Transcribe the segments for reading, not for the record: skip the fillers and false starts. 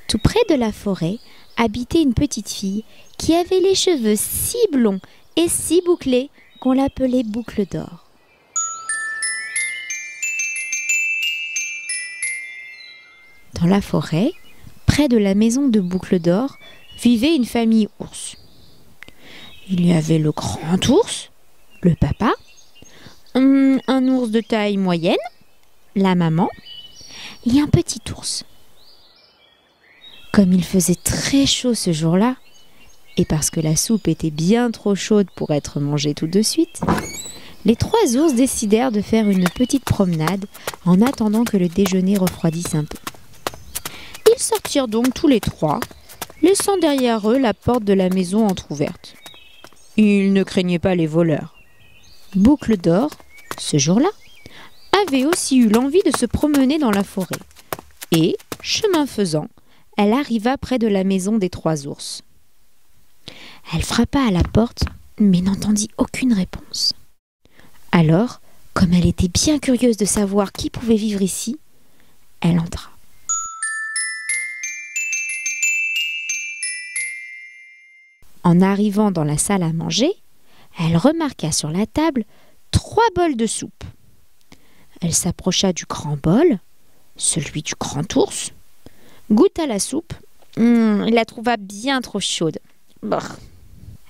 Tout près de la forêt habitait une petite fille qui avait les cheveux si blonds et si bouclés qu'on l'appelait Boucle d'Or. Dans la forêt, près de la maison de Boucle d'Or, vivait une famille ours. Il y avait le grand ours, le papa, un ours de taille moyenne, la maman, et un petit ours. Comme il faisait très chaud ce jour-là, et parce que la soupe était bien trop chaude pour être mangée tout de suite, les trois ours décidèrent de faire une petite promenade en attendant que le déjeuner refroidisse un peu. Ils sortirent donc tous les trois, laissant derrière eux la porte de la maison entr'ouverte. Ils ne craignaient pas les voleurs. Boucle d'Or, ce jour-là, avait aussi eu l'envie de se promener dans la forêt. Et, chemin faisant, elle arriva près de la maison des trois ours. Elle frappa à la porte, mais n'entendit aucune réponse. Alors, comme elle était bien curieuse de savoir qui pouvait vivre ici, elle entra. En arrivant dans la salle à manger, elle remarqua sur la table 3 bols de soupe. Elle s'approcha du grand bol, celui du grand ours, goûta la soupe, elle la trouva bien trop chaude. Brr.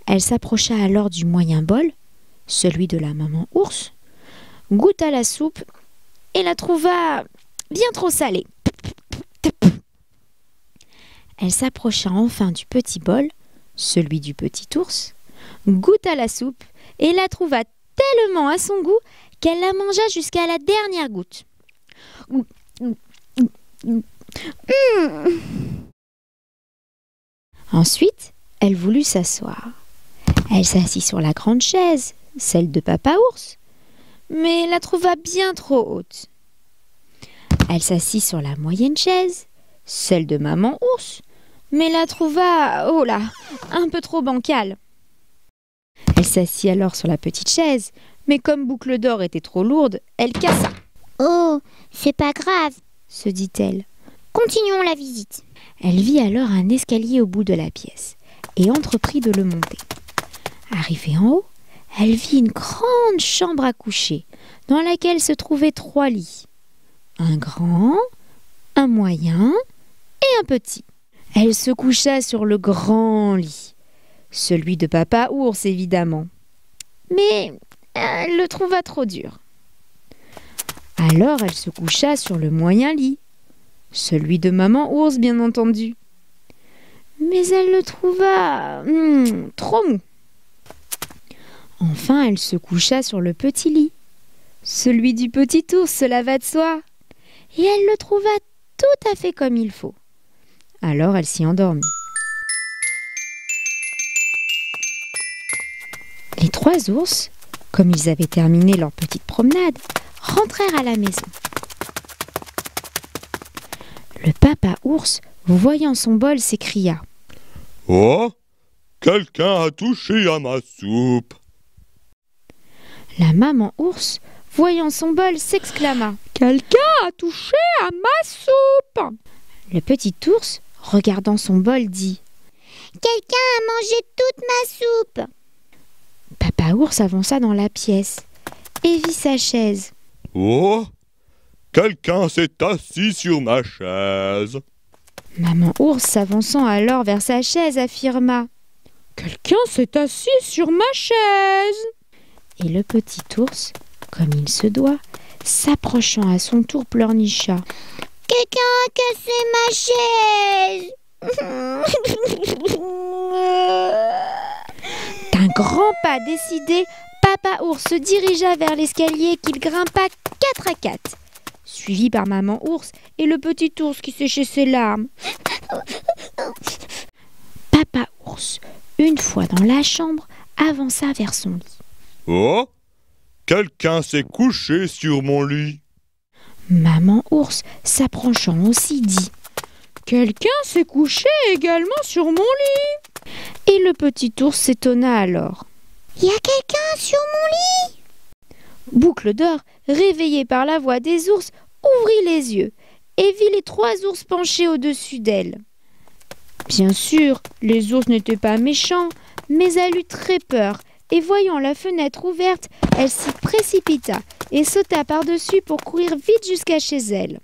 Elle s'approcha alors du moyen bol, celui de la maman ours, goûta la soupe et la trouva bien trop salée. Elle s'approcha enfin du petit bol, celui du petit ours, goûta la soupe et la trouva tellement à son goût qu'elle la mangea jusqu'à la dernière goutte. Ensuite, elle voulut s'asseoir. Elle s'assit sur la grande chaise, celle de papa ours, mais la trouva bien trop haute. Elle s'assit sur la moyenne chaise, celle de maman ours, mais la trouva, oh là, un peu trop bancale. Elle s'assit alors sur la petite chaise, mais comme Boucle d'Or était trop lourde, elle cassa. « Oh, c'est pas grave, » se dit-elle. « Continuons la visite. » Elle vit alors un escalier au bout de la pièce et entreprit de le monter. Arrivée en haut, elle vit une grande chambre à coucher dans laquelle se trouvaient 3 lits. Un grand, un moyen et un petit. Elle se coucha sur le grand lit, celui de papa ours évidemment. Mais elle le trouva trop dur. Alors elle se coucha sur le moyen lit, celui de maman ours bien entendu. Mais elle le trouva trop mou. Enfin elle se coucha sur le petit lit, celui du petit ours, cela va de soi. Et elle le trouva tout à fait comme il faut. Alors elle s'y endormit. Les 3 ours, comme ils avaient terminé leur petite promenade, rentrèrent à la maison. Le papa ours, voyant son bol, s'écria : « Oh, quelqu'un a touché à ma soupe !» La maman ours, voyant son bol, s'exclama : « Quelqu'un a touché à ma soupe !» Le petit ours, regardant son bol, dit : « Quelqu'un a mangé toute ma soupe !» Papa ours avança dans la pièce et vit sa chaise. « Oh, quelqu'un s'est assis sur ma chaise !» Maman ours, s'avançant alors vers sa chaise, affirma : « Quelqu'un s'est assis sur ma chaise !» Et le petit ours, comme il se doit, s'approchant à son tour, pleurnicha : « Quelqu'un a cassé ma chaise !» D'un grand pas décidé, papa ours se dirigea vers l'escalier qu'il grimpa 4 à 4, suivi par maman ours et le petit ours qui séchait ses larmes. Papa ours, une fois dans la chambre, avança vers son lit. « Oh, quelqu'un s'est couché sur mon lit !» Maman ours, s'approchant aussi, dit : « Quelqu'un s'est couché également sur mon lit !» Et le petit ours s'étonna alors. « Y a quelqu'un sur mon lit ?» Boucle d'Or, réveillée par la voix des ours, ouvrit les yeux et vit les 3 ours penchés au-dessus d'elle. Bien sûr, les ours n'étaient pas méchants, mais elle eut très peur, et voyant la fenêtre ouverte, elle s'y précipita et sauta par-dessus pour courir vite jusqu'à chez elle.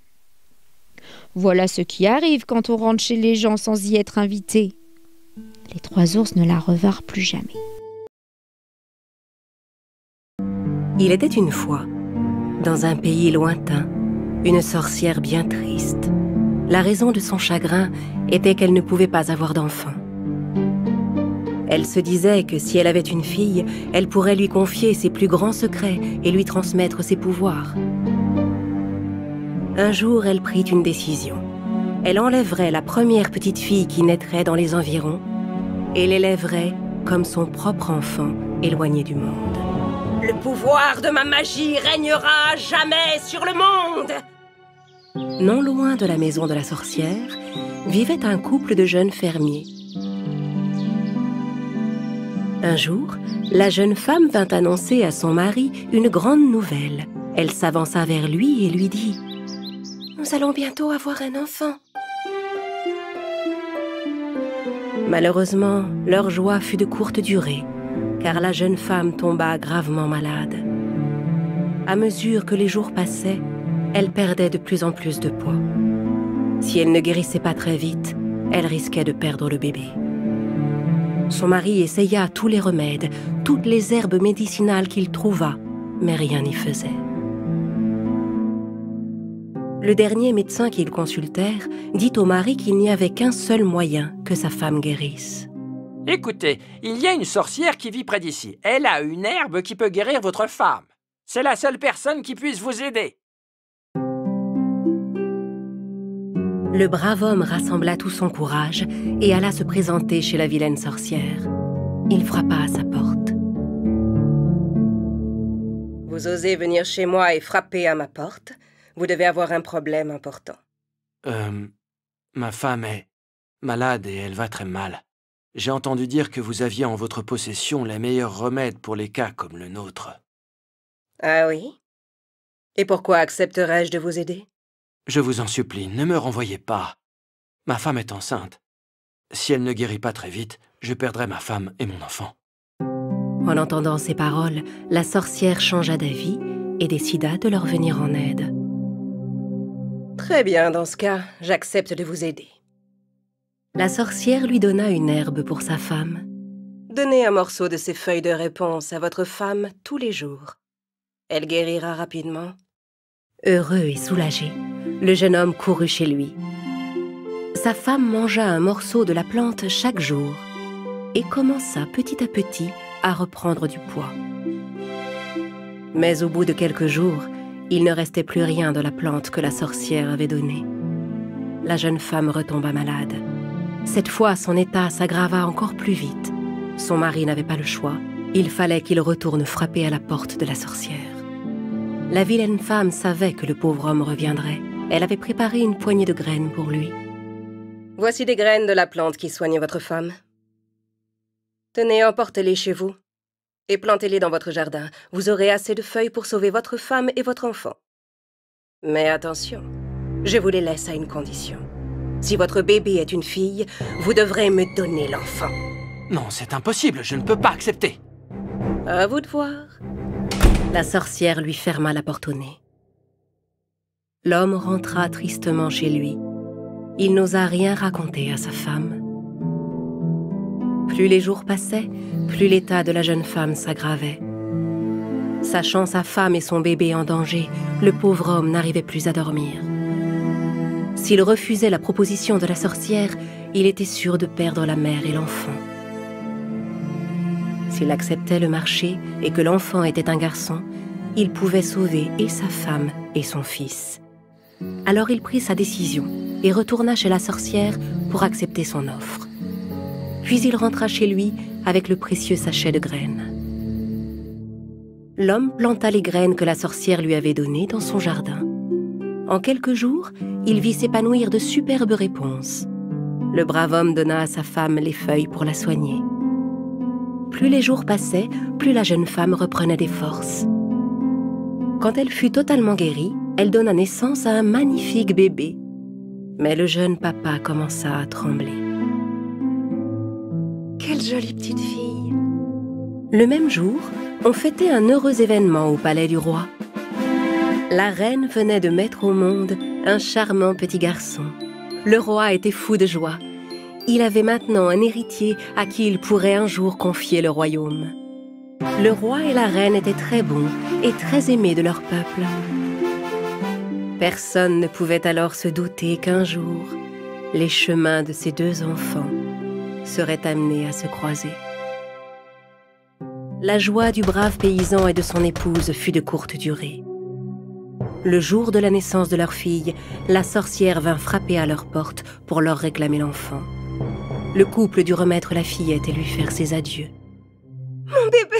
Voilà ce qui arrive quand on rentre chez les gens sans y être invité. Les 3 ours ne la revinrent plus jamais. Il était une fois, dans un pays lointain, une sorcière bien triste. La raison de son chagrin était qu'elle ne pouvait pas avoir d'enfant. Elle se disait que si elle avait une fille, elle pourrait lui confier ses plus grands secrets et lui transmettre ses pouvoirs. Un jour, elle prit une décision. Elle enlèverait la première petite fille qui naîtrait dans les environs et l'élèverait comme son propre enfant éloigné du monde. Le pouvoir de ma magie régnera à jamais sur le monde! Non loin de la maison de la sorcière, vivait un couple de jeunes fermiers. Un jour, la jeune femme vint annoncer à son mari une grande nouvelle. Elle s'avança vers lui et lui dit « Nous allons bientôt avoir un enfant. » Malheureusement, leur joie fut de courte durée, car la jeune femme tomba gravement malade. À mesure que les jours passaient, elle perdait de plus en plus de poids. Si elle ne guérissait pas très vite, elle risquait de perdre le bébé. Son mari essaya tous les remèdes, toutes les herbes médicinales qu'il trouva, mais rien n'y faisait. Le dernier médecin qu'ils consultèrent dit au mari qu'il n'y avait qu'un seul moyen que sa femme guérisse. « Écoutez, il y a une sorcière qui vit près d'ici. Elle a une herbe qui peut guérir votre femme. C'est la seule personne qui puisse vous aider. » Le brave homme rassembla tout son courage et alla se présenter chez la vilaine sorcière. Il frappa à sa porte. « Vous osez venir chez moi et frapper à ma porte? Vous devez avoir un problème important. » Ma femme est malade et elle va très mal. J'ai entendu dire que vous aviez en votre possession les meilleurs remèdes pour les cas comme le nôtre. » Ah oui? Et pourquoi accepterais-je de vous aider? Je vous en supplie, ne me renvoyez pas. Ma femme est enceinte. Si elle ne guérit pas très vite, je perdrai ma femme et mon enfant. En entendant ces paroles, la sorcière changea d'avis et décida de leur venir en aide. Très bien, dans ce cas, j'accepte de vous aider. La sorcière lui donna une herbe pour sa femme. Donnez un morceau de ces feuilles de réponse à votre femme tous les jours. Elle guérira rapidement. Heureux et soulagé, le jeune homme courut chez lui. Sa femme mangea un morceau de la plante chaque jour et commença petit à petit à reprendre du poids. Mais au bout de quelques jours, il ne restait plus rien de la plante que la sorcière avait donnée. La jeune femme retomba malade. Cette fois, son état s'aggrava encore plus vite. Son mari n'avait pas le choix. Il fallait qu'il retourne frapper à la porte de la sorcière. La vilaine femme savait que le pauvre homme reviendrait. Elle avait préparé une poignée de graines pour lui. « Voici des graines de la plante qui soigne votre femme. Tenez, emportez-les chez vous et plantez-les dans votre jardin. Vous aurez assez de feuilles pour sauver votre femme et votre enfant. Mais attention, je vous les laisse à une condition. Si votre bébé est une fille, vous devrez me donner l'enfant. » Non, c'est impossible, je ne peux pas accepter. À vous de voir. La sorcière lui ferma la porte au nez. L'homme rentra tristement chez lui. Il n'osa rien raconter à sa femme. Plus les jours passaient, plus l'état de la jeune femme s'aggravait. Sachant sa femme et son bébé en danger, le pauvre homme n'arrivait plus à dormir. S'il refusait la proposition de la sorcière, il était sûr de perdre la mère et l'enfant. S'il acceptait le marché et que l'enfant était un garçon, il pouvait sauver et sa femme et son fils. Alors il prit sa décision et retourna chez la sorcière pour accepter son offre. Puis il rentra chez lui avec le précieux sachet de graines. L'homme planta les graines que la sorcière lui avait données dans son jardin. En quelques jours, il vit s'épanouir de superbes réponses. Le brave homme donna à sa femme les feuilles pour la soigner. Plus les jours passaient, plus la jeune femme reprenait des forces. Quand elle fut totalement guérie, elle donna naissance à un magnifique bébé. Mais le jeune papa commença à trembler. quelle jolie petite fille. Le même jour, on fêtait un heureux événement au palais du roi. La reine venait de mettre au monde un charmant petit garçon. Le roi était fou de joie. Il avait maintenant un héritier à qui il pourrait un jour confier le royaume. Le roi et la reine étaient très bons et très aimés de leur peuple. Personne ne pouvait alors se douter qu'un jour, les chemins de ces deux enfants seraient amenés à se croiser. La joie du brave paysan et de son épouse fut de courte durée. Le jour de la naissance de leur fille, la sorcière vint frapper à leur porte pour leur réclamer l'enfant. Le couple dut remettre la fillette et lui faire ses adieux. Mon bébé!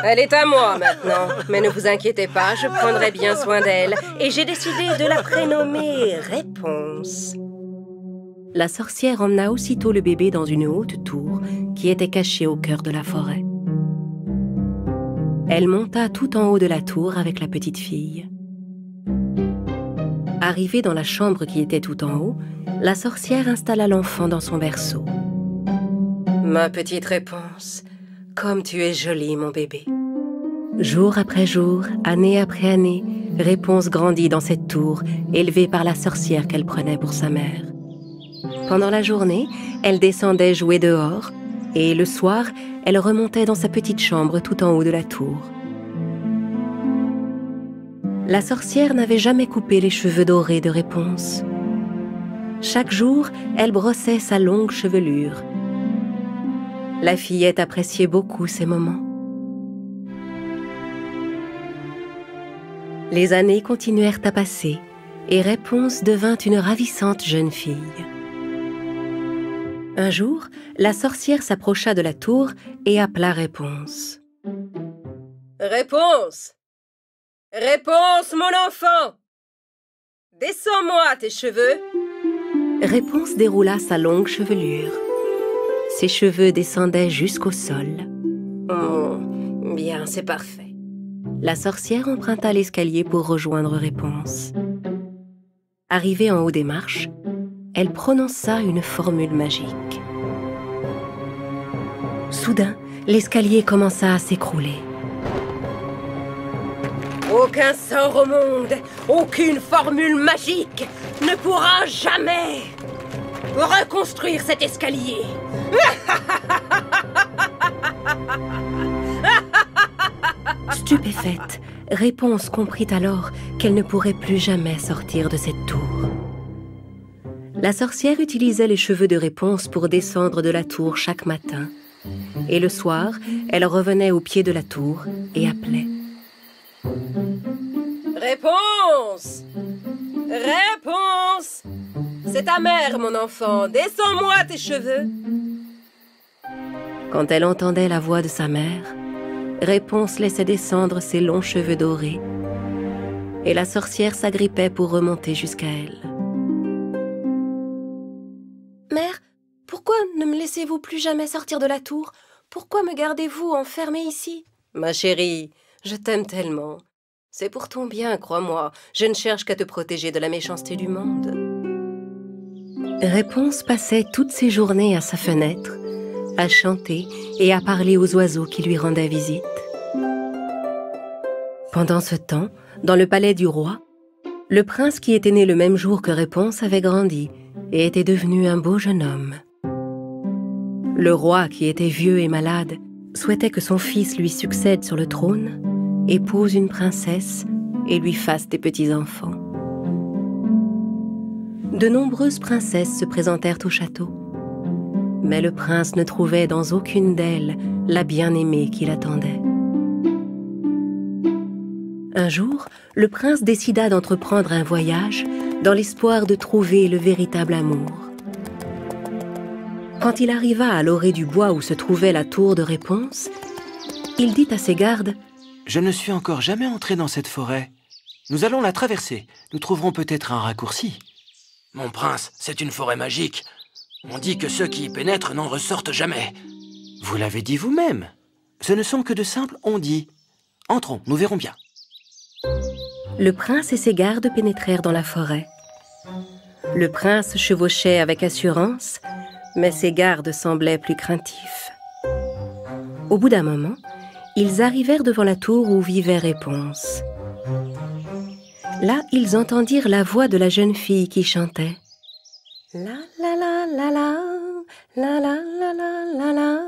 Elle est à moi maintenant, mais ne vous inquiétez pas, je prendrai bien soin d'elle. Et j'ai décidé de la prénommer Réponse. La sorcière emmena aussitôt le bébé dans une haute tour qui était cachée au cœur de la forêt. Elle monta tout en haut de la tour avec la petite fille. Arrivée dans la chambre qui était tout en haut, la sorcière installa l'enfant dans son berceau. « Ma petite Réponse, comme tu es jolie, mon bébé. » Jour après jour, année après année, Réponse grandit dans cette tour, élevée par la sorcière qu'elle prenait pour sa mère. Pendant la journée, elle descendait jouer dehors, et le soir, elle remontait dans sa petite chambre tout en haut de la tour. La sorcière n'avait jamais coupé les cheveux dorés de Réponse. Chaque jour, elle brossait sa longue chevelure. La fillette appréciait beaucoup ces moments. Les années continuèrent à passer, et Réponse devint une ravissante jeune fille. Un jour, la sorcière s'approcha de la tour et appela Réponse. « Réponse! Réponse, mon enfant! Descends-moi tes cheveux !» Réponse déroula sa longue chevelure. Ses cheveux descendaient jusqu'au sol. « Oh, bien, c'est parfait. » La sorcière emprunta l'escalier pour rejoindre Réponse. Arrivée en haut des marches, elle prononça une formule magique. Soudain, l'escalier commença à s'écrouler. Aucun sort au monde, aucune formule magique ne pourra jamais reconstruire cet escalier. Stupéfaite, Réponse comprit alors qu'elle ne pourrait plus jamais sortir de cette tour. La sorcière utilisait les cheveux de Réponse pour descendre de la tour chaque matin. Et le soir, elle revenait au pied de la tour et appelait. Réponse! Réponse! C'est ta mère, mon enfant. Descends-moi tes cheveux. Quand elle entendait la voix de sa mère, Réponse laissait descendre ses longs cheveux dorés. Et la sorcière s'agrippait pour remonter jusqu'à elle. Mère, pourquoi ne me laissez-vous plus jamais sortir de la tour? Pourquoi me gardez-vous enfermée ici? Ma chérie, je t'aime tellement. C'est pour ton bien, crois-moi. Je ne cherche qu'à te protéger de la méchanceté du monde. Réponse passait toutes ses journées à sa fenêtre, à chanter et à parler aux oiseaux qui lui rendaient visite. Pendant ce temps, dans le palais du roi, le prince qui était né le même jour que Réponse avait grandi et était devenu un beau jeune homme. Le roi, qui était vieux et malade, souhaitait que son fils lui succède sur le trône, épouse une princesse et lui fasse des petits-enfants. De nombreuses princesses se présentèrent au château, mais le prince ne trouvait dans aucune d'elles la bien-aimée qu'il attendait. Un jour, le prince décida d'entreprendre un voyage dans l'espoir de trouver le véritable amour. Quand il arriva à l'orée du bois où se trouvait la tour de Réponse, il dit à ses gardes « Je ne suis encore jamais entré dans cette forêt. Nous allons la traverser. Nous trouverons peut-être un raccourci. » « Mon prince, c'est une forêt magique. On dit que ceux qui y pénètrent n'en ressortent jamais. » « Vous l'avez dit vous-même. Ce ne sont que de simples on-dit. Entrons, nous verrons bien. » Le prince et ses gardes pénétrèrent dans la forêt. Le prince chevauchait avec assurance, mais ses gardes semblaient plus craintifs. Au bout d'un moment, ils arrivèrent devant la tour où vivait Réponse. Là, ils entendirent la voix de la jeune fille qui chantait. La la la la la, la la la la la la,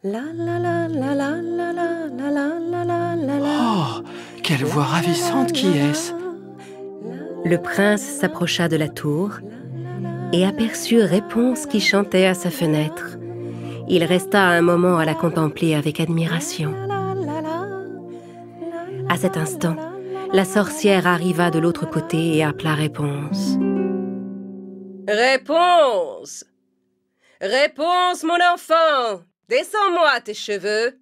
la la la la la la la la la la la la. Oh, quelle voix ravissante qui est-ce? Le prince s'approcha de la tour et aperçut Réponse qui chantait à sa fenêtre. Il resta un moment à la contempler avec admiration. À cet instant, la sorcière arriva de l'autre côté et appela Réponse. Réponse! Réponse, mon enfant! Descends-moi tes cheveux!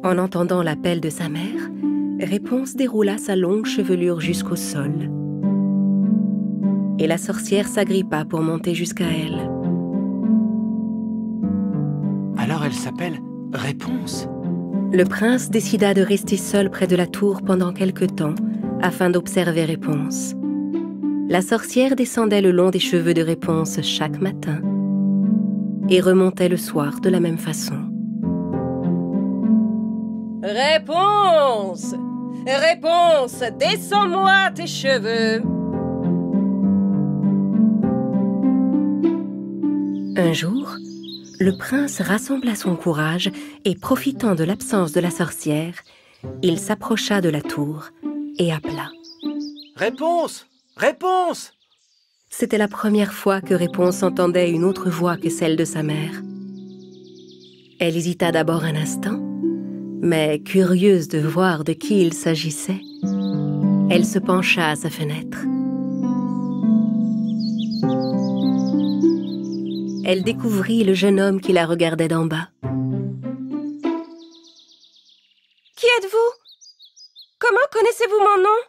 En entendant l'appel de sa mère, Réponse déroula sa longue chevelure jusqu'au sol. Et la sorcière s'agrippa pour monter jusqu'à elle. Alors elle s'appelle Réponse? Le prince décida de rester seul près de la tour pendant quelque temps, afin d'observer Réponse. La sorcière descendait le long des cheveux de Réponse chaque matin et remontait le soir de la même façon. Réponse! Réponse! Descends-moi tes cheveux! Un jour, le prince rassembla son courage et, profitant de l'absence de la sorcière, il s'approcha de la tour et appela. Réponse! Réponse! C'était la première fois que Réponse entendait une autre voix que celle de sa mère. Elle hésita d'abord un instant, mais curieuse de voir de qui il s'agissait, elle se pencha à sa fenêtre. Elle découvrit le jeune homme qui la regardait d'en bas. « Qui êtes-vous? Comment connaissez-vous mon nom? »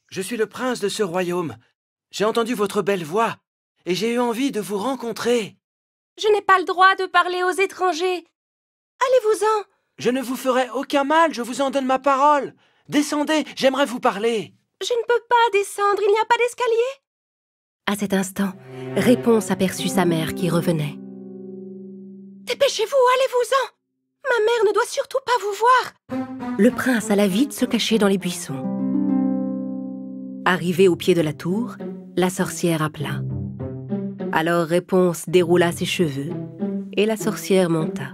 Je suis le prince de ce royaume. J'ai entendu votre belle voix et j'ai eu envie de vous rencontrer. Je n'ai pas le droit de parler aux étrangers. Allez-vous-en. Je ne vous ferai aucun mal, je vous en donne ma parole. Descendez, j'aimerais vous parler. Je ne peux pas descendre, il n'y a pas d'escalier. À cet instant, Réponse aperçut sa mère qui revenait. Dépêchez-vous, allez-vous-en. Ma mère ne doit surtout pas vous voir. Le prince alla vite se cacher dans les buissons. Arrivé au pied de la tour, la sorcière appela. Alors Réponse déroula ses cheveux et la sorcière monta.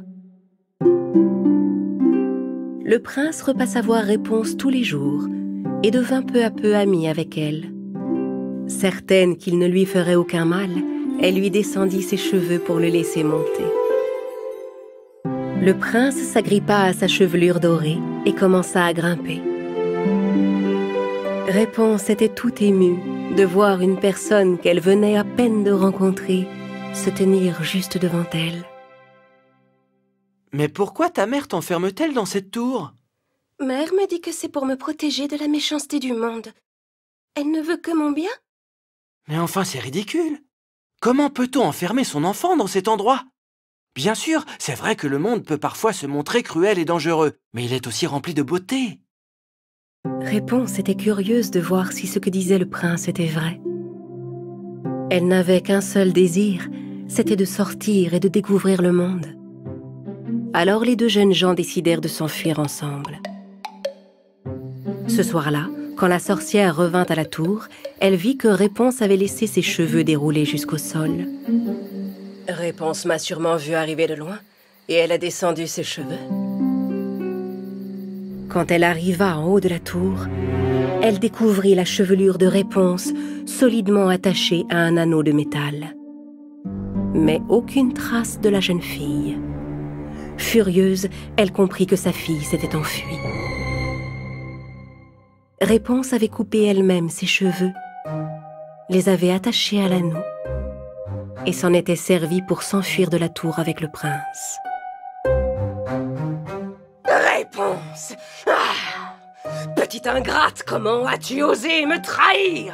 Le prince repassa voir Réponse tous les jours et devint peu à peu ami avec elle. Certaine qu'il ne lui ferait aucun mal, elle lui descendit ses cheveux pour le laisser monter. Le prince s'agrippa à sa chevelure dorée et commença à grimper. Réponse était tout émue de voir une personne qu'elle venait à peine de rencontrer se tenir juste devant elle. Mais pourquoi ta mère t'enferme-t-elle dans cette tour? Mère me dit que c'est pour me protéger de la méchanceté du monde. Elle ne veut que mon bien. Mais enfin, c'est ridicule. Comment peut-on enfermer son enfant dans cet endroit? Bien sûr, c'est vrai que le monde peut parfois se montrer cruel et dangereux, mais il est aussi rempli de beauté. Réponse était curieuse de voir si ce que disait le prince était vrai. Elle n'avait qu'un seul désir, c'était de sortir et de découvrir le monde. Alors les deux jeunes gens décidèrent de s'enfuir ensemble. Ce soir-là, quand la sorcière revint à la tour, elle vit que Réponse avait laissé ses cheveux déroulés jusqu'au sol. Réponse m'a sûrement vu arriver de loin, et elle a descendu ses cheveux. Quand elle arriva en haut de la tour, elle découvrit la chevelure de Réponse solidement attachée à un anneau de métal. Mais aucune trace de la jeune fille. Furieuse, elle comprit que sa fille s'était enfuie. Réponse avait coupé elle-même ses cheveux, les avait attachés à l'anneau et s'en était servie pour s'enfuir de la tour avec le prince. Réponse! Ah! Petite ingrate, comment as-tu osé me trahir?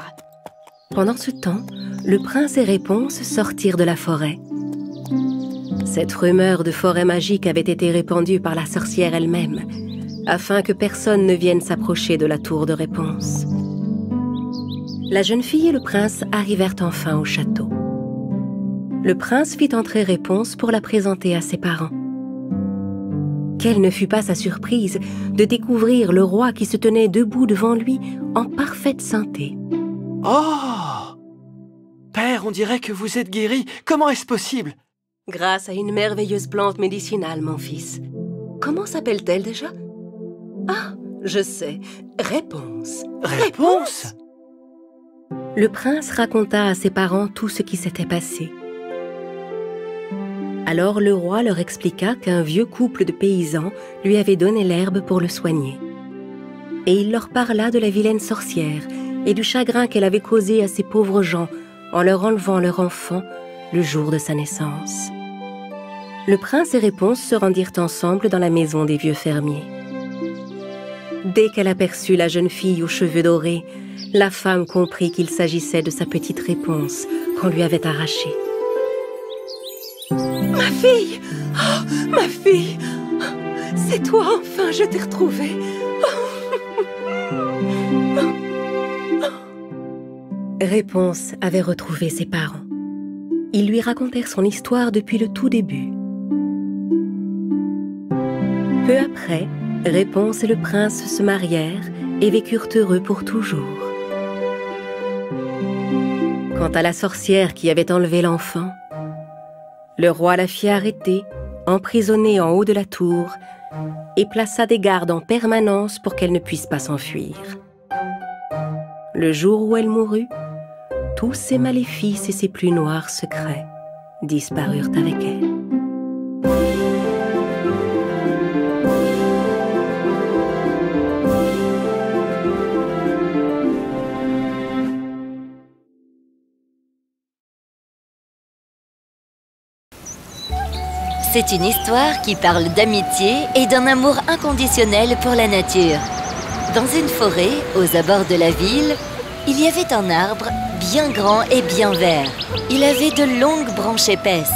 Pendant ce temps, le prince et Réponse sortirent de la forêt. Cette rumeur de forêt magique avait été répandue par la sorcière elle-même, afin que personne ne vienne s'approcher de la tour de Réponse. La jeune fille et le prince arrivèrent enfin au château. Le prince fit entrer Réponse pour la présenter à ses parents. Quelle ne fut pas sa surprise de découvrir le roi qui se tenait debout devant lui en parfaite santé. Oh! Père, on dirait que vous êtes guéri. Comment est-ce possible? Grâce à une merveilleuse plante médicinale, mon fils. Comment s'appelle-t-elle déjà? Ah, je sais. Réponse. Réponse? Le prince raconta à ses parents tout ce qui s'était passé. Alors le roi leur expliqua qu'un vieux couple de paysans lui avait donné l'herbe pour le soigner. Et il leur parla de la vilaine sorcière et du chagrin qu'elle avait causé à ces pauvres gens en leur enlevant leur enfant le jour de sa naissance. Le prince et Réponse se rendirent ensemble dans la maison des vieux fermiers. Dès qu'elle aperçut la jeune fille aux cheveux dorés, la femme comprit qu'il s'agissait de sa petite Réponse qu'on lui avait arrachée. Ma fille! Oh, ma fille! C'est toi, enfin, je t'ai retrouvée! Réponse avait retrouvé ses parents. Ils lui racontèrent son histoire depuis le tout début. Peu après, Réponse et le prince se marièrent et vécurent heureux pour toujours. Quant à la sorcière qui avait enlevé l'enfant, le roi la fit arrêter, emprisonnée en haut de la tour, et plaça des gardes en permanence pour qu'elle ne puisse pas s'enfuir. Le jour où elle mourut, tous ses maléfices et ses plus noirs secrets disparurent avec elle. C'est une histoire qui parle d'amitié et d'un amour inconditionnel pour la nature. Dans une forêt, aux abords de la ville, il y avait un arbre bien grand et bien vert. Il avait de longues branches épaisses.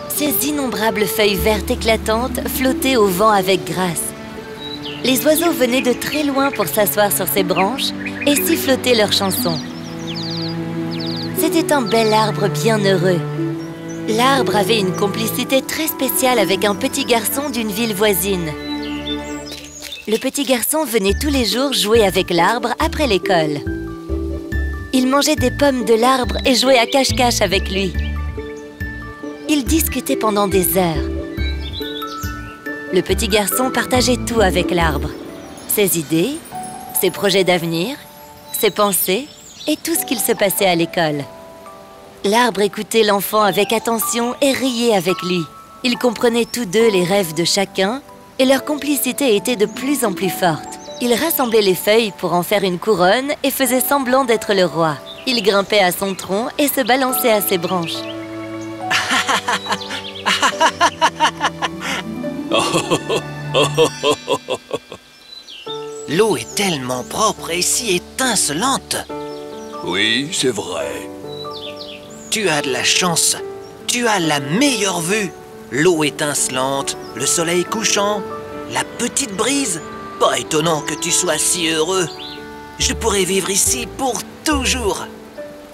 Ses innombrables feuilles vertes éclatantes flottaient au vent avec grâce. Les oiseaux venaient de très loin pour s'asseoir sur ses branches et siffloter leurs chansons. C'était un bel arbre bien heureux. L'arbre avait une complicité très spéciale avec un petit garçon d'une ville voisine. Le petit garçon venait tous les jours jouer avec l'arbre après l'école. Il mangeait des pommes de l'arbre et jouait à cache-cache avec lui. Ils discutaient pendant des heures. Le petit garçon partageait tout avec l'arbre. Ses idées, ses projets d'avenir, ses pensées et tout ce qu'il se passait à l'école. L'arbre écoutait l'enfant avec attention et riait avec lui. Ils comprenaient tous deux les rêves de chacun et leur complicité était de plus en plus forte. Ils rassemblaient les feuilles pour en faire une couronne et faisaient semblant d'être le roi. Il grimpait à son tronc et se balançait à ses branches. L'eau est tellement propre et si étincelante. Oui, c'est vrai. Tu as de la chance. Tu as la meilleure vue. L'eau étincelante, le soleil couchant, la petite brise. Pas étonnant que tu sois si heureux. Je pourrais vivre ici pour toujours.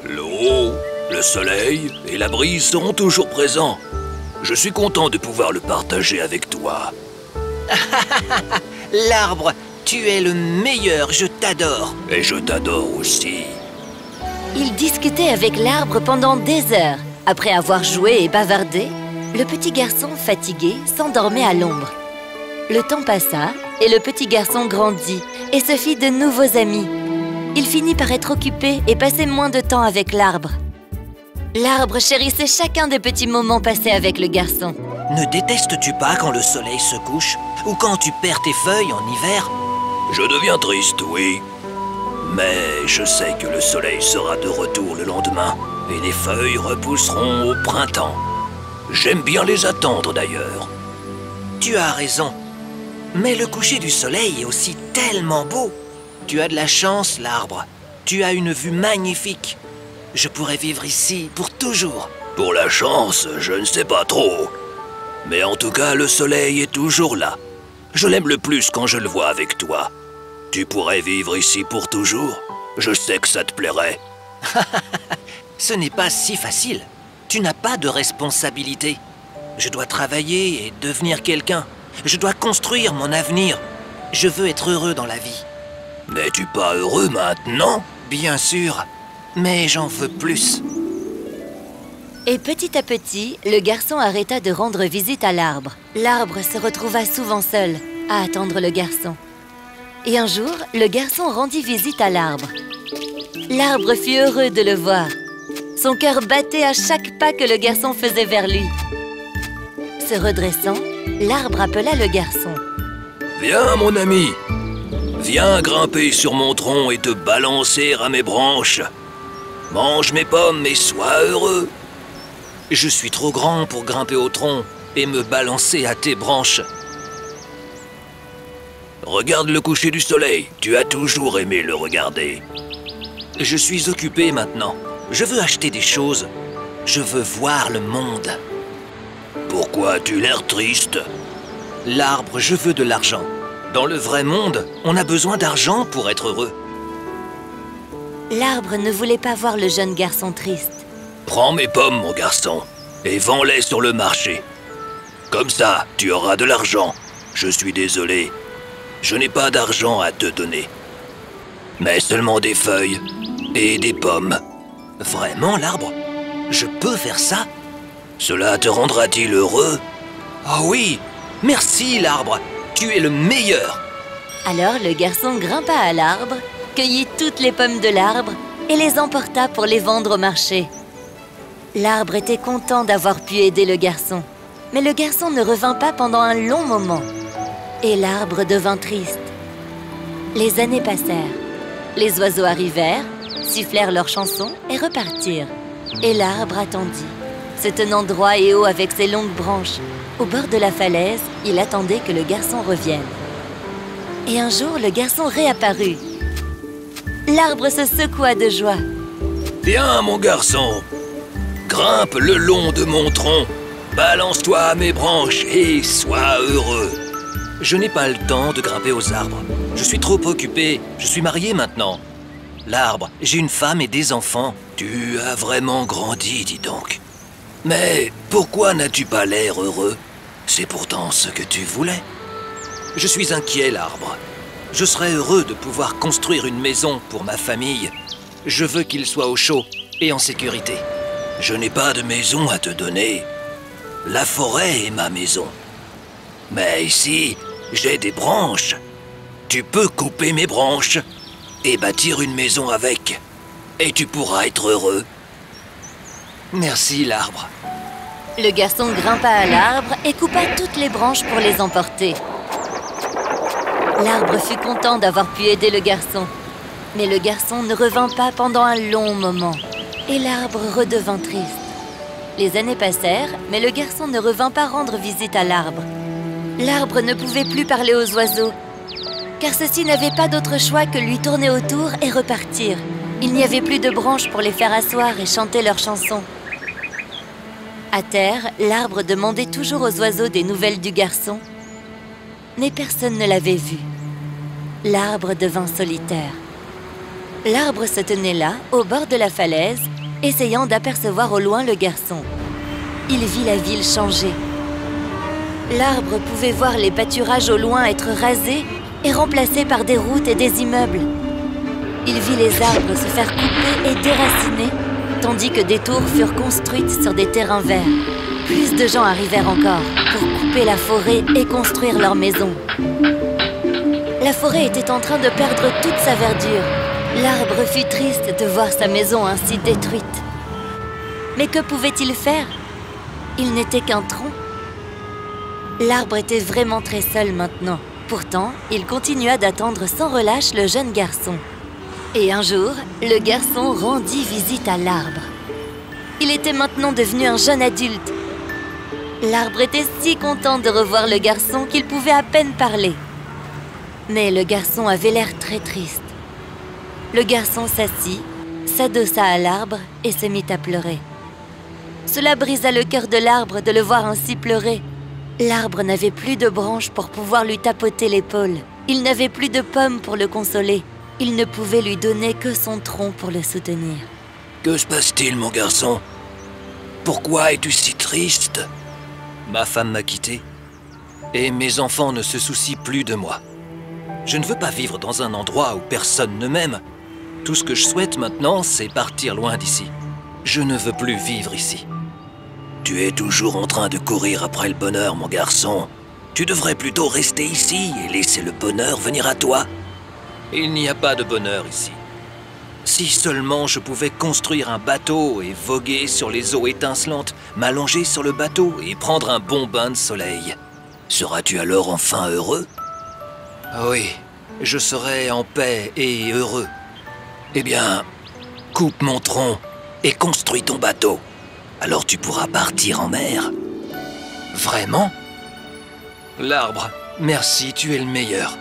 L'eau, le soleil et la brise seront toujours présents. Je suis content de pouvoir le partager avec toi. L'arbre, tu es le meilleur, je t'adore. Et je t'adore aussi. Ils discutaient avec l'arbre pendant des heures. Après avoir joué et bavardé, le petit garçon, fatigué, s'endormait à l'ombre. Le temps passa et le petit garçon grandit et se fit de nouveaux amis. Il finit par être occupé et passer moins de temps avec l'arbre. L'arbre chérissait chacun des petits moments passés avec le garçon. Ne détestes-tu pas quand le soleil se couche ou quand tu perds tes feuilles en hiver? Je deviens triste, oui. Mais je sais que le soleil sera de retour le lendemain et les feuilles repousseront au printemps. J'aime bien les attendre d'ailleurs. Tu as raison. Mais le coucher du soleil est aussi tellement beau. Tu as de la chance, l'arbre. Tu as une vue magnifique. Je pourrais vivre ici pour toujours. Pour la chance, je ne sais pas trop. Mais en tout cas, le soleil est toujours là. Je l'aime le plus quand je le vois avec toi. Tu pourrais vivre ici pour toujours. Je sais que ça te plairait. Ce n'est pas si facile. Tu n'as pas de responsabilité. Je dois travailler et devenir quelqu'un. Je dois construire mon avenir. Je veux être heureux dans la vie. N'es-tu pas heureux maintenant? Bien sûr, mais j'en veux plus. Et petit à petit, le garçon arrêta de rendre visite à l'arbre. L'arbre se retrouva souvent seul, à attendre le garçon. Et un jour, le garçon rendit visite à l'arbre. L'arbre fut heureux de le voir. Son cœur battait à chaque pas que le garçon faisait vers lui. Se redressant, l'arbre appela le garçon. « Viens, mon ami. Viens grimper sur mon tronc et te balancer à mes branches. Mange mes pommes et sois heureux. » Je suis trop grand pour grimper au tronc et me balancer à tes branches. Regarde le coucher du soleil. Tu as toujours aimé le regarder. Je suis occupé maintenant. Je veux acheter des choses. Je veux voir le monde. Pourquoi as-tu l'air triste? L'arbre, je veux de l'argent. Dans le vrai monde, on a besoin d'argent pour être heureux. L'arbre ne voulait pas voir le jeune garçon triste. Prends mes pommes, mon garçon, et vends-les sur le marché. Comme ça, tu auras de l'argent. Je suis désolé. Je n'ai pas d'argent à te donner. Mais seulement des feuilles et des pommes. Vraiment, l'arbre? Je peux faire ça? Cela te rendra-t-il heureux? Oh oui! Merci, l'arbre! Tu es le meilleur! Alors le garçon grimpa à l'arbre, cueillit toutes les pommes de l'arbre et les emporta pour les vendre au marché. L'arbre était content d'avoir pu aider le garçon. Mais le garçon ne revint pas pendant un long moment. Et l'arbre devint triste. Les années passèrent. Les oiseaux arrivèrent, sifflèrent leurs chansons et repartirent. Et l'arbre attendit, se tenant droit et haut avec ses longues branches. Au bord de la falaise, il attendait que le garçon revienne. Et un jour, le garçon réapparut. L'arbre se secoua de joie. « Viens, mon garçon! Grimpe le long de mon tronc, balance-toi à mes branches et sois heureux. » Je n'ai pas le temps de grimper aux arbres. Je suis trop occupé. Je suis marié maintenant. L'arbre, j'ai une femme et des enfants. Tu as vraiment grandi, dis donc. Mais pourquoi n'as-tu pas l'air heureux? C'est pourtant ce que tu voulais. Je suis inquiet, l'arbre. Je serais heureux de pouvoir construire une maison pour ma famille. Je veux qu'il soit au chaud et en sécurité. Je n'ai pas de maison à te donner. La forêt est ma maison. Mais ici, j'ai des branches. Tu peux couper mes branches et bâtir une maison avec. Et tu pourras être heureux. Merci, l'arbre. Le garçon grimpa à l'arbre et coupa toutes les branches pour les emporter. L'arbre fut content d'avoir pu aider le garçon. Mais le garçon ne revint pas pendant un long moment. Et l'arbre redevint triste. Les années passèrent, mais le garçon ne revint pas rendre visite à l'arbre. L'arbre ne pouvait plus parler aux oiseaux, car ceux-ci n'avaient pas d'autre choix que lui tourner autour et repartir. Il n'y avait plus de branches pour les faire asseoir et chanter leurs chansons. À terre, l'arbre demandait toujours aux oiseaux des nouvelles du garçon, mais personne ne l'avait vu. L'arbre devint solitaire. L'arbre se tenait là, au bord de la falaise, essayant d'apercevoir au loin le garçon. Il vit la ville changer. L'arbre pouvait voir les pâturages au loin être rasés et remplacés par des routes et des immeubles. Il vit les arbres se faire couper et déraciner, tandis que des tours furent construites sur des terrains verts. Plus de gens arrivèrent encore pour couper la forêt et construire leurs maisons. La forêt était en train de perdre toute sa verdure. L'arbre fut triste de voir sa maison ainsi détruite. Mais que pouvait-il faire? Il n'était qu'un tronc. L'arbre était vraiment très seul maintenant. Pourtant, il continua d'attendre sans relâche le jeune garçon. Et un jour, le garçon rendit visite à l'arbre. Il était maintenant devenu un jeune adulte. L'arbre était si content de revoir le garçon qu'il pouvait à peine parler. Mais le garçon avait l'air très triste. Le garçon s'assit, s'adossa à l'arbre et se mit à pleurer. Cela brisa le cœur de l'arbre de le voir ainsi pleurer. L'arbre n'avait plus de branches pour pouvoir lui tapoter l'épaule. Il n'avait plus de pommes pour le consoler. Il ne pouvait lui donner que son tronc pour le soutenir. Que se passe-t-il, mon garçon? Pourquoi es-tu si triste? Ma femme m'a quitté, et mes enfants ne se soucient plus de moi. Je ne veux pas vivre dans un endroit où personne ne m'aime. Tout ce que je souhaite maintenant, c'est partir loin d'ici. Je ne veux plus vivre ici. Tu es toujours en train de courir après le bonheur, mon garçon. Tu devrais plutôt rester ici et laisser le bonheur venir à toi. Il n'y a pas de bonheur ici. Si seulement je pouvais construire un bateau et voguer sur les eaux étincelantes, m'allonger sur le bateau et prendre un bon bain de soleil. Seras-tu alors enfin heureux? Oui, je serai en paix et heureux. Eh bien, coupe mon tronc et construis ton bateau. Alors tu pourras partir en mer. Vraiment? L'arbre, merci, tu es le meilleur.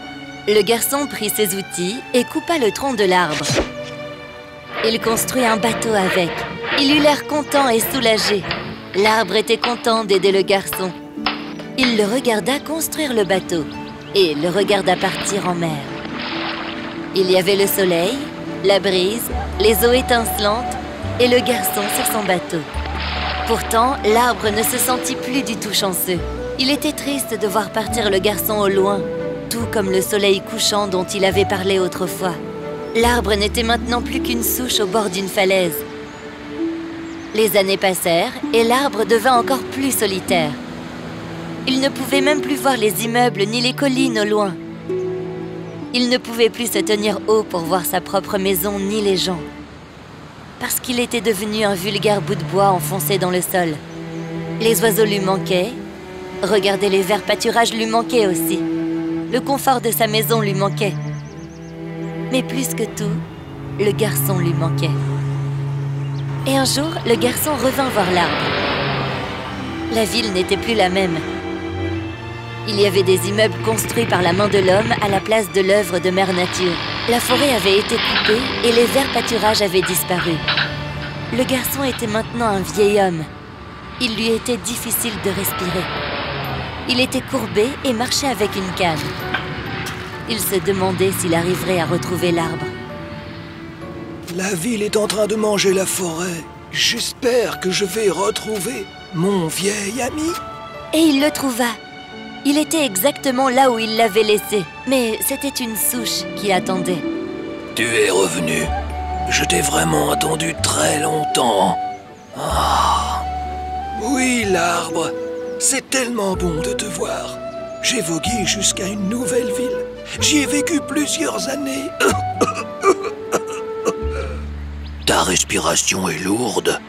Le garçon prit ses outils et coupa le tronc de l'arbre. Il construit un bateau avec. Il eut l'air content et soulagé. L'arbre était content d'aider le garçon. Il le regarda construire le bateau et le regarda partir en mer. Il y avait le soleil, la brise, les eaux étincelantes et le garçon sur son bateau. Pourtant, l'arbre ne se sentit plus du tout chanceux. Il était triste de voir partir le garçon au loin, tout comme le soleil couchant dont il avait parlé autrefois. L'arbre n'était maintenant plus qu'une souche au bord d'une falaise. Les années passèrent et l'arbre devint encore plus solitaire. Il ne pouvait même plus voir les immeubles ni les collines au loin. Il ne pouvait plus se tenir haut pour voir sa propre maison ni les gens. Parce qu'il était devenu un vulgaire bout de bois enfoncé dans le sol. Les oiseaux lui manquaient. Regarder les verts pâturages lui manquaient aussi. Le confort de sa maison lui manquait. Mais plus que tout, le garçon lui manquait. Et un jour, le garçon revint voir l'arbre. La ville n'était plus la même. Il y avait des immeubles construits par la main de l'homme à la place de l'œuvre de Mère Nature. La forêt avait été coupée et les verts pâturages avaient disparu. Le garçon était maintenant un vieil homme. Il lui était difficile de respirer. Il était courbé et marchait avec une canne. Il se demandait s'il arriverait à retrouver l'arbre. La ville est en train de manger la forêt. J'espère que je vais retrouver mon vieil ami. Et il le trouva. Il était exactement là où il l'avait laissé. Mais c'était une souche qui attendait. Tu es revenu. Je t'ai vraiment attendu très longtemps. Ah. Oui, l'arbre. C'est tellement bon de te voir. J'ai vogué jusqu'à une nouvelle ville. J'y ai vécu plusieurs années. Ta respiration est lourde.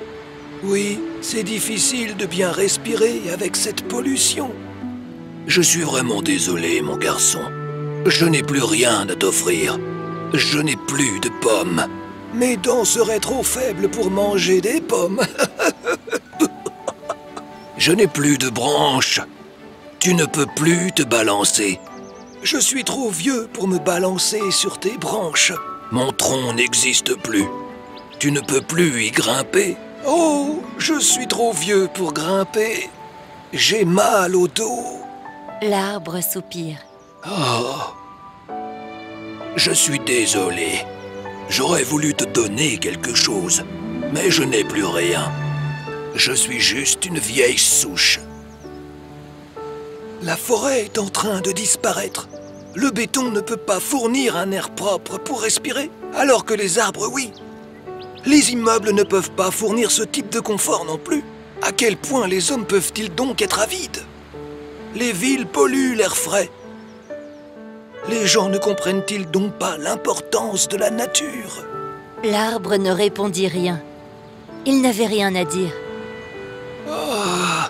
Oui, c'est difficile de bien respirer avec cette pollution. Je suis vraiment désolé, mon garçon. Je n'ai plus rien à t'offrir. Je n'ai plus de pommes. Mes dents seraient trop faibles pour manger des pommes. Je n'ai plus de branches. Tu ne peux plus te balancer. Je suis trop vieux pour me balancer sur tes branches. Mon tronc n'existe plus. Tu ne peux plus y grimper. Oh, je suis trop vieux pour grimper. J'ai mal au dos. L'arbre soupire. Oh. Je suis désolé. J'aurais voulu te donner quelque chose, mais je n'ai plus rien. Je suis juste une vieille souche. La forêt est en train de disparaître. Le béton ne peut pas fournir un air propre pour respirer, alors que les arbres, oui. Les immeubles ne peuvent pas fournir ce type de confort non plus. À quel point les hommes peuvent-ils donc être avides? Les villes polluent l'air frais. Les gens ne comprennent-ils donc pas l'importance de la nature? L'arbre ne répondit rien. Il n'avait rien à dire. Ah,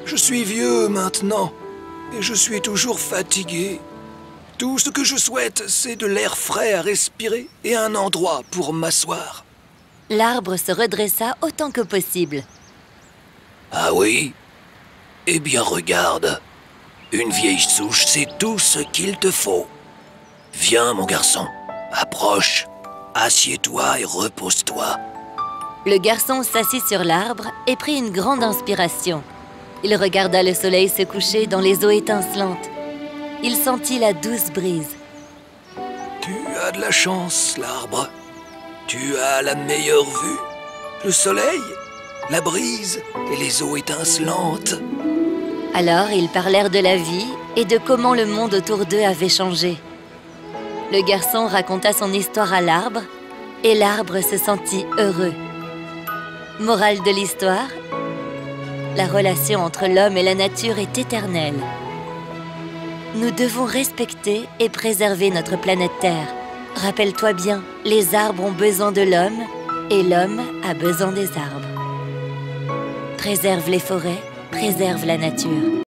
je suis vieux maintenant, et je suis toujours fatigué. Tout ce que je souhaite, c'est de l'air frais à respirer et un endroit pour m'asseoir. L'arbre se redressa autant que possible. Ah oui? Eh bien regarde, une vieille souche, c'est tout ce qu'il te faut. Viens mon garçon, approche, assieds-toi et repose-toi. Le garçon s'assit sur l'arbre et prit une grande inspiration. Il regarda le soleil se coucher dans les eaux étincelantes. Il sentit la douce brise. Tu as de la chance, l'arbre. Tu as la meilleure vue. le soleil, la brise et les eaux étincelantes. Alors ils parlèrent de la vie et de comment le monde autour d'eux avait changé. Le garçon raconta son histoire à l'arbre et l'arbre se sentit heureux. Morale de l'histoire, la relation entre l'homme et la nature est éternelle. Nous devons respecter et préserver notre planète Terre. Rappelle-toi bien, les arbres ont besoin de l'homme et l'homme a besoin des arbres. Préserve les forêts, préserve la nature.